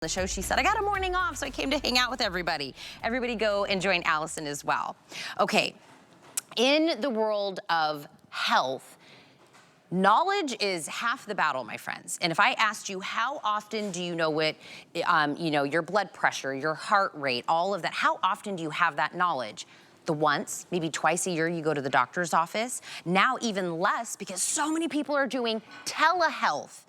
The show, she said, I got a morning off, so I came to hang out with everybody. Everybody go and join Allison as well. Okay, in the world of health, knowledge is half the battle, my friends. And if I asked you, how often do you know what, your blood pressure, your heart rate, all of that, how often do you have that knowledge? The once, maybe twice a year you go to the doctor's office. Now even less because so many people are doing telehealth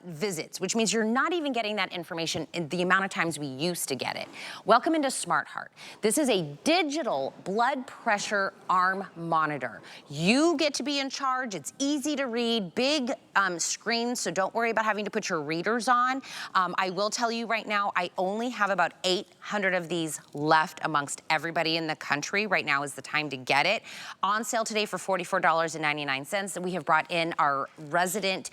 visits, which means you're not even getting that information in the amount of times we used to get it. Welcome into SmartHeart. This is a digital blood pressure arm monitor. You get to be in charge. It's easy to read, big screen, so don't worry about having to put your readers on. I will tell you right now, I only have about 800 of these left amongst everybody in the country. Right now is the time to get it. On sale today for $44.99. We have brought in our resident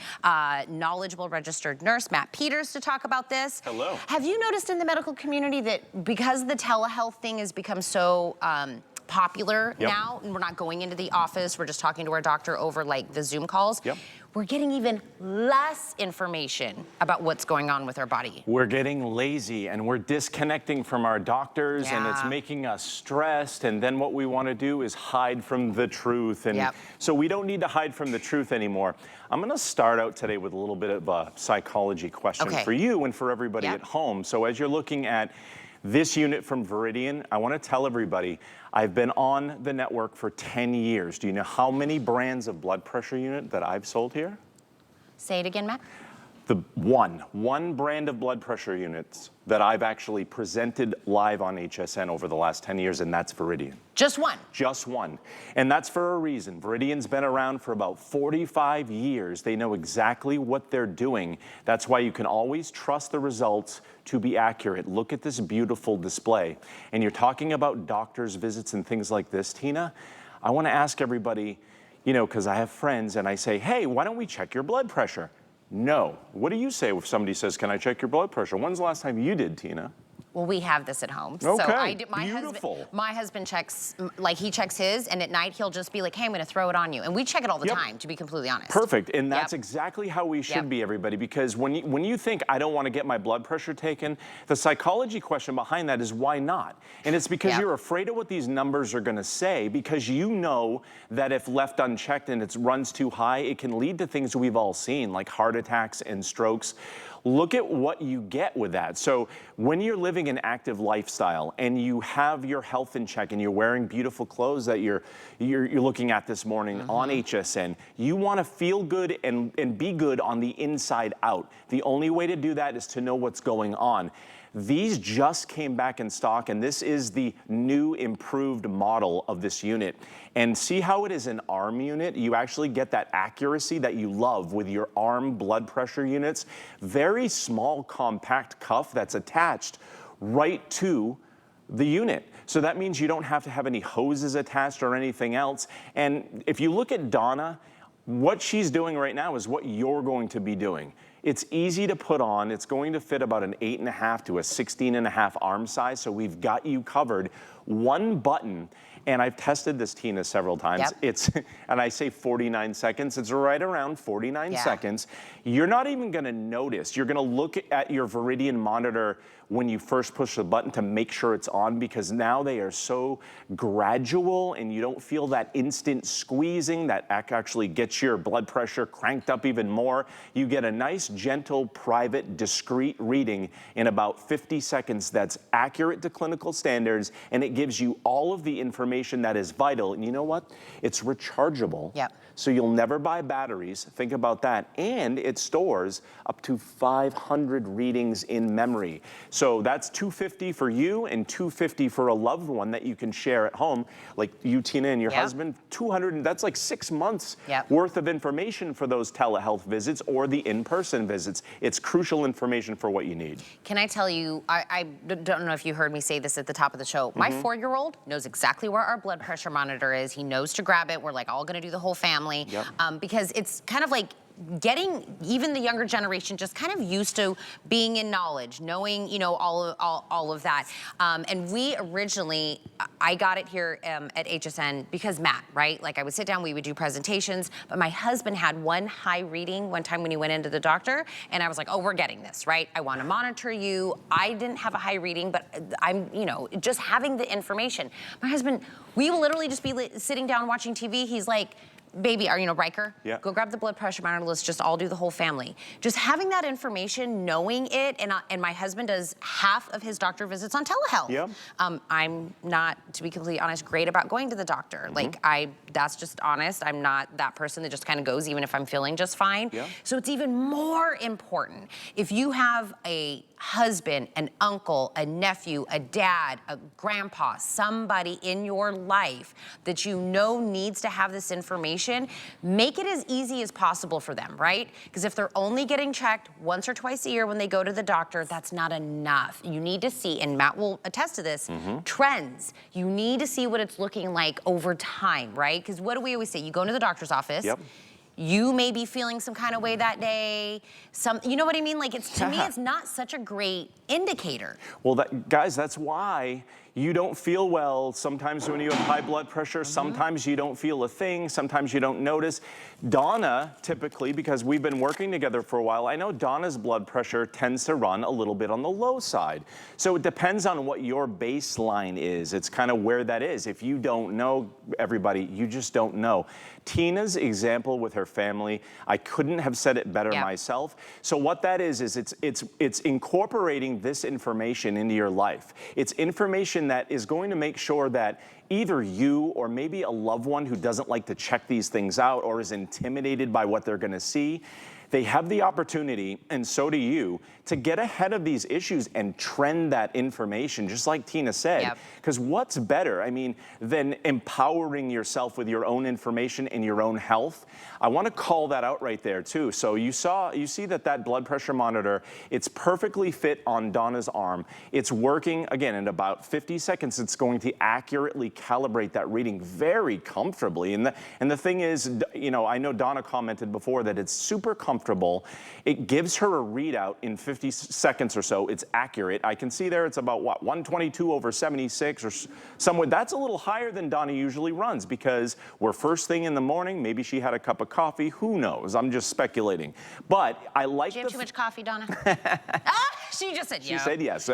knowledgeable registered nurse, Matt Peters, to talk about this. Hello. Have you noticed in the medical community that because the telehealth thing has become so popular now, and we're not going into the office, we're just talking to our doctor over like the Zoom calls, we're getting even less information about what's going on with our body. We're getting lazy and we're disconnecting from our doctors and it's making us stressed, and then what we want to do is hide from the truth, and so we don't need to hide from the truth anymore. I'm going to start out today with a little bit of a psychology question for you and for everybody at home. So as you're looking at this unit from Veridian, I want to tell everybody, I've been on the network for 10 years. Do you know how many brands of blood pressure unit that I've sold here? Say it again, Matt. The one brand of blood pressure units that I've actually presented live on HSN over the last 10 years, and that's Veridian. Just one? Just one. And that's for a reason. Veridian's been around for about 45 years. They know exactly what they're doing. That's why you can always trust the results to be accurate. Look at this beautiful display. And you're talking about doctor's visits and things like this, Tina. I want to ask everybody, because I have friends and I say, hey, why don't we check your blood pressure? No. What do you say if somebody says, can I check your blood pressure? When's the last time you did, Tina? Well, we have this at home. Okay, so I do, beautiful. My husband checks, like he checks his, and at night he'll just be like, hey, I'm gonna throw it on you. And we check it all the time, to be completely honest. Perfect, and that's exactly how we should be, everybody, because when you think, I don't wanna get my blood pressure taken, the psychology question behind that is why not? And it's because you're afraid of what these numbers are gonna say, because you know that if left unchecked and it runs too high, it can lead to things we've all seen, like heart attacks and strokes. Look at what you get with that. So when you're living an active lifestyle and you have your health in check and you're wearing beautiful clothes that you're looking at this morning on HSN, you want to feel good and be good on the inside out. The only way to do that is to know what's going on. These just came back in stock, and this is the new improved model of this unit. And see how it is an arm unit? You actually get that accuracy that you love with your arm blood pressure units. Very small, compact cuff that's attached right to the unit. So that means you don't have to have any hoses attached or anything else. And if you look at Donna, what she's doing right now is what you're going to be doing. It's easy to put on. It's going to fit about an 8.5 to a 16.5 arm size, so we've got you covered. One button, and I've tested this, Tina, several times. And I say 49 seconds. It's right around 49 seconds. You're not even gonna notice. You're gonna look at your Veridian monitor when you first push the button to make sure it's on, because now they are so gradual and you don't feel that instant squeezing that actually gets your blood pressure cranked up even more. You get a nice, gentle, private, discreet reading in about 50 seconds that's accurate to clinical standards, and it gives you all of the information that is vital. And you know what? It's rechargeable. So you'll never buy batteries. Think about that. And it stores up to 500 readings in memory. So that's 250 for you and 250 for a loved one that you can share at home, like you, Tina, and your husband. 200, and that's like 6 months worth of information for those telehealth visits or the in-person visits. It's crucial information for what you need. Can I tell you, I don't know if you heard me say this at the top of the show. My 4-year-old knows exactly where our blood pressure monitor is. He knows to grab it. We're like all gonna do the whole family. Because it's kind of like getting even the younger generation just kind of used to being in knowledge, knowing, you know, all of that. And we originally, I got it here at HSN because Matt, right? Like I would sit down, we would do presentations, but my husband had one high reading one time when he went into the doctor, and I was like, oh, we're getting this, right? I want to monitor you. I didn't have a high reading, but I'm, you know, just having the information. My husband, we will literally just be sitting down watching TV. He's like, baby, you know, Riker, yeah. Go grab the blood pressure monitor. Let's just all do the whole family. Just having that information, knowing it, and my husband does half of his doctor visits on telehealth. Yeah. I'm not, to be completely honest, great about going to the doctor. Like that's just honest. I'm not that person that just kind of goes even if I'm feeling just fine. Yeah. So it's even more important if you have a husband, an uncle, a nephew, a dad, a grandpa, somebody in your life that you know needs to have this information, make it as easy as possible for them, right? Because if they're only getting checked once or twice a year when they go to the doctor, that's not enough. You need to see, and Matt will attest to this, trends. You need to see what it's looking like over time, right? Because what do we always say? You go into the doctor's office, you may be feeling some kind of way that day. You know what I mean? Like, it's, to me, it's not such a great indicator. Well, guys, that's why you don't feel well sometimes when you have high blood pressure. Sometimes you don't feel a thing. Sometimes you don't notice. Donna, typically, because we've been working together for a while, I know Donna's blood pressure tends to run a little bit on the low side. So it depends on what your baseline is. It's kind of where that is. If you don't know, everybody, you just don't know. Tina's example with her family, I couldn't have said it better myself. So what that is it's incorporating this information into your life. It's information that is going to make sure that either you or maybe a loved one who doesn't like to check these things out or is intimidated by what they're going to see, they have the opportunity, and so do you, to get ahead of these issues and trend that information, just like Tina said. Because what's better, I mean, than empowering yourself with your own information and your own health? I want to call that out right there too. So you see that blood pressure monitor, it's perfectly fit on Donna's arm. It's working, again, in about 50 seconds, it's going to accurately calibrate that reading very comfortably. And the thing is, you know, I know Donna commented before that it's super comfortable. It gives her a readout in 50 seconds or so. It's accurate. I can see there it's about, what, 122/76 or somewhere. That's a little higher than Donna usually runs because we're first thing in the morning. Maybe she had a cup of coffee. Who knows? I'm just speculating. But I like. Did you have too much coffee, Donna? She just said yes. She said yes.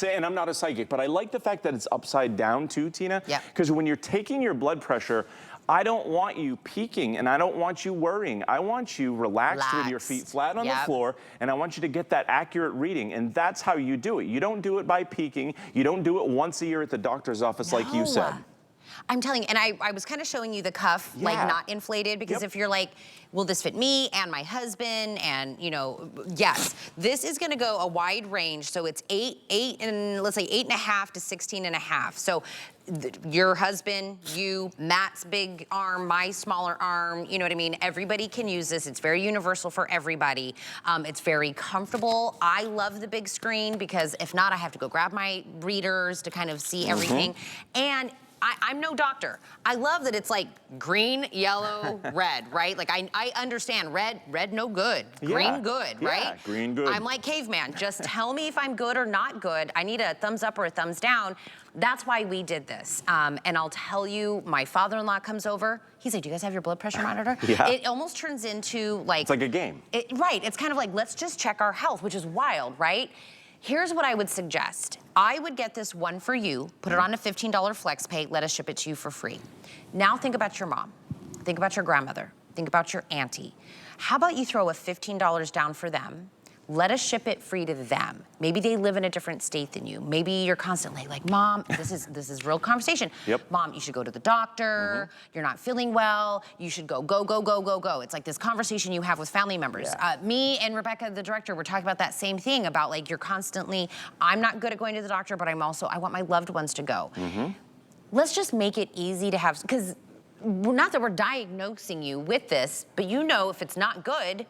And I'm not a psychic, but I like the fact that it's upside down too, Tina. Because when you're taking your blood pressure, I don't want you peaking and I don't want you worrying. I want you relaxed with your feet flat on the floor, and I want you to get that accurate reading, and that's how you do it. You don't do it by peaking. You don't do it once a year at the doctor's office like you said. I'm telling you, and I was kind of showing you the cuff, like not inflated, because if you're like, will this fit me and my husband? And you know, yes, this is gonna go a wide range. So it's let's say 8.5 to 16.5. So your husband, you, Matt's big arm, my smaller arm, you know what I mean? Everybody can use this. It's very universal for everybody. It's very comfortable. I love the big screen because if not, I have to go grab my readers to kind of see everything. And I'm no doctor. I love that it's like green, yellow, red, right? Like I understand red no good, green good, right? Green good. I'm like caveman. Just tell me if I'm good or not good. I need a thumbs up or a thumbs down. That's why we did this. And I'll tell you, my father-in-law comes over. He's like, do you guys have your blood pressure monitor? It almost turns into like... It's like a game. Right, it's kind of like, let's just check our health, which is wild, right? Here's what I would suggest. I would get this one for you, put it on a $15 flex pay, let us ship it to you for free. Now think about your mom, think about your grandmother, think about your auntie. How about you throw a $15 down for them? Let us ship it free to them. Maybe they live in a different state than you. Maybe you're constantly like, Mom, this is real conversation. Mom, you should go to the doctor. You're not feeling well. You should go. It's like this conversation you have with family members. Me and Rebecca, the director, were talking about that same thing about like you're constantly, I'm not good at going to the doctor, but I want my loved ones to go. Let's just make it easy to have, because not that we're diagnosing you with this, but you know if it's not good,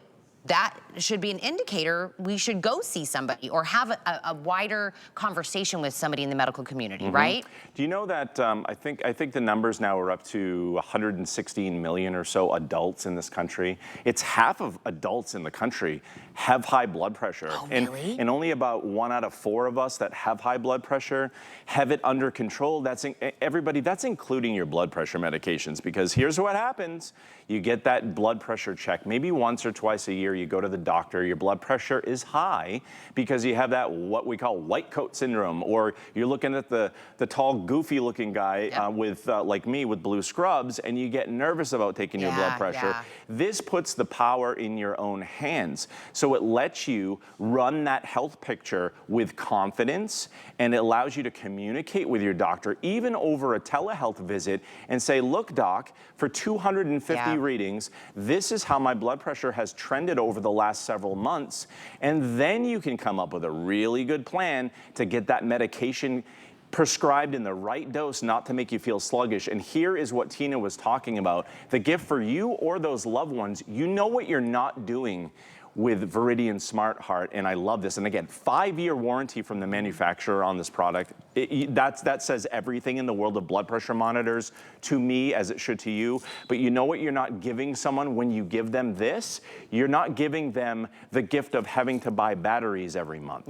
that should be an indicator we should go see somebody or have a wider conversation with somebody in the medical community, right? Do you know that I think the numbers now are up to 116 million or so adults in this country. It's half of adults in the country have high blood pressure. Oh, really? And only about 1 out of 4 of us that have high blood pressure have it under control. That's everybody, that's including your blood pressure medications, because here's what happens. You get that blood pressure check maybe once or twice a year. You go to the doctor, your blood pressure is high because you have that what we call white coat syndrome, or you're looking at the tall, goofy looking guy with like me with blue scrubs, and you get nervous about taking your blood pressure. This puts the power in your own hands. So it lets you run that health picture with confidence, and it allows you to communicate with your doctor even over a telehealth visit and say, look, doc, for 250 readings, this is how my blood pressure has trended over the last several months. And then you can come up with a really good plan to get that medication prescribed in the right dose, not to make you feel sluggish. And here is what Tina was talking about. The gift for you or those loved ones, you know what you're not doing with Viridian SmartHeart, and I love this. And again, 5-year warranty from the manufacturer on this product. That says everything in the world of blood pressure monitors to me, as it should to you. But you know what you're not giving someone when you give them this? You're not giving them the gift of having to buy batteries every month.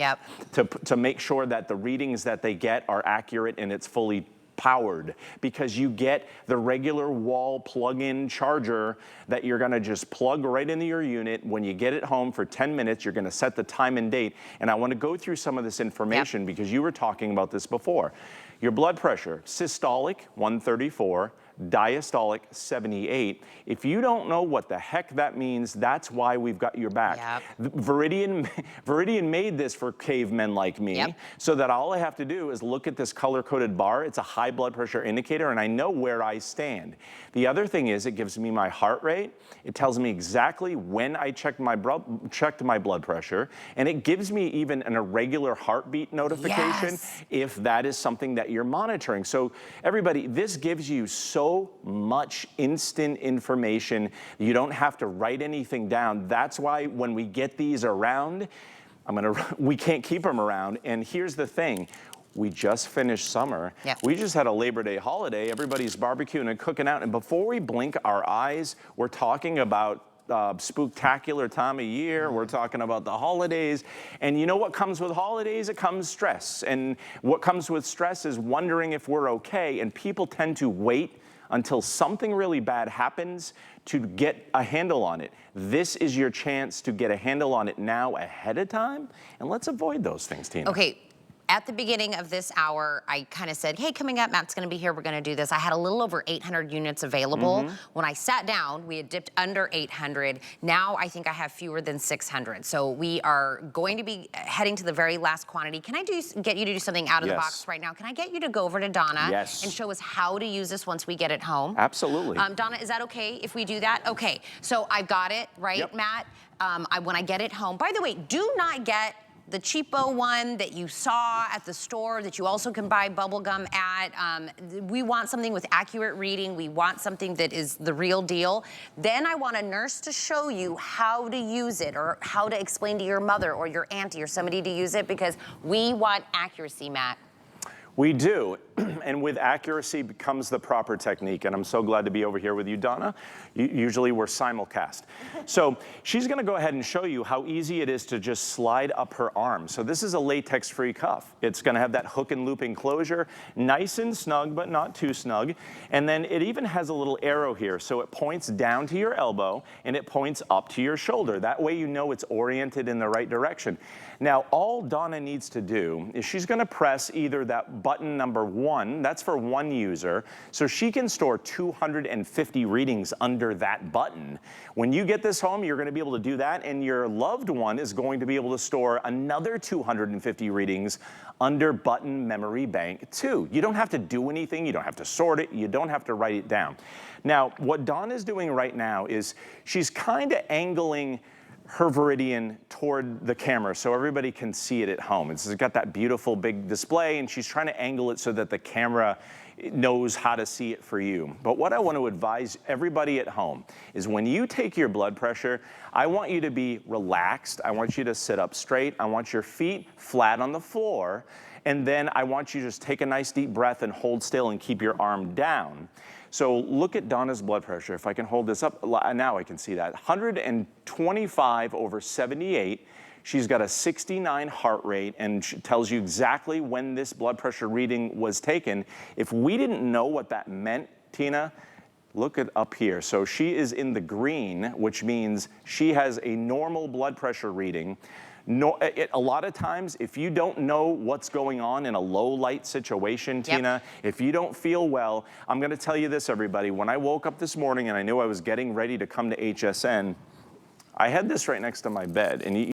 To make sure that the readings that they get are accurate and it's fully powered, because you get the regular wall plug-in charger that you're gonna just plug right into your unit. When you get it home for 10 minutes, you're gonna set the time and date. And I wanna go through some of this information because you were talking about this before. Your blood pressure, systolic 134, diastolic 78. If you don't know what the heck that means, that's why we've got your back. Viridian made this for cavemen like me, so that all I have to do is look at this color-coded bar. It's a high blood pressure indicator, and I know where I stand. The other thing is it gives me my heart rate. It tells me exactly when I checked my blood pressure, and it gives me even an irregular heartbeat notification if that is something that you're monitoring. So everybody, this gives you so much instant information. You don't have to write anything down. That's why when we get these around, we can't keep them around. And here's the thing. We just finished summer. We just had a Labor Day holiday. Everybody's barbecuing and cooking out. And before we blink our eyes, we're talking about spooktacular time of year. We're talking about the holidays. And you know what comes with holidays? It comes stress. And what comes with stress is wondering if we're okay. And people tend to wait until something really bad happens to get a handle on it. This is your chance to get a handle on it now ahead of time. And let's avoid those things, Tina. Okay. At the beginning of this hour, I kind of said, hey, coming up, Matt's gonna be here, we're gonna do this. I had a little over 800 units available. When I sat down, we had dipped under 800. Now I think I have fewer than 600. So we are going to be heading to the very last quantity. Can I get you to do something out of the box right now? Can I get you to go over to Donna and show us how to use this once we get it home? Absolutely. Donna, is that okay if we do that? Okay, so I've got it, right, Matt? When I get it home, by the way, do not get the cheapo one that you saw at the store that you also can buy bubble gum at. We want something with accurate reading. We want something that is the real deal. Then I want a nurse to show you how to use it, or how to explain to your mother or your auntie or somebody to use it, because we want accuracy, Matt. We do, and with accuracy comes the proper technique, and I'm so glad to be over here with you, Donna. Usually we're simulcast. So she's gonna go ahead and show you how easy it is to just slide up her arm. So this is a latex-free cuff. It's gonna have that hook and loop enclosure, nice and snug, but not too snug. And then it even has a little arrow here, so it points down to your elbow, and it points up to your shoulder. That way you know it's oriented in the right direction. Now, all Donna needs to do is she's gonna press either that button number 1, that's for one user, so she can store 250 readings under that button. When you get this home, you're gonna be able to do that, and your loved one is going to be able to store another 250 readings under button memory bank 2. You don't have to do anything, you don't have to sort it, you don't have to write it down. Now, what Dawn is doing right now is she's kind of angling her Veridian toward the camera so everybody can see it at home. It's got that beautiful big display, and she's trying to angle it so that the camera knows how to see it for you. But what I want to advise everybody at home is when you take your blood pressure, I want you to be relaxed. I want you to sit up straight. I want your feet flat on the floor. And then I want you to just take a nice deep breath and hold still and keep your arm down. So look at Donna's blood pressure. If I can hold this up, now I can see that. 125/78. She's got a 69 heart rate, and she tells you exactly when this blood pressure reading was taken. If we didn't know what that meant, Tina, look at up here. So she is in the green, which means she has a normal blood pressure reading. No, a lot of times, if you don't know what's going on in a low light situation, Tina, if you don't feel well, I'm gonna tell you this, everybody. When I woke up this morning and I knew I was getting ready to come to HSN, I had this right next to my bed. And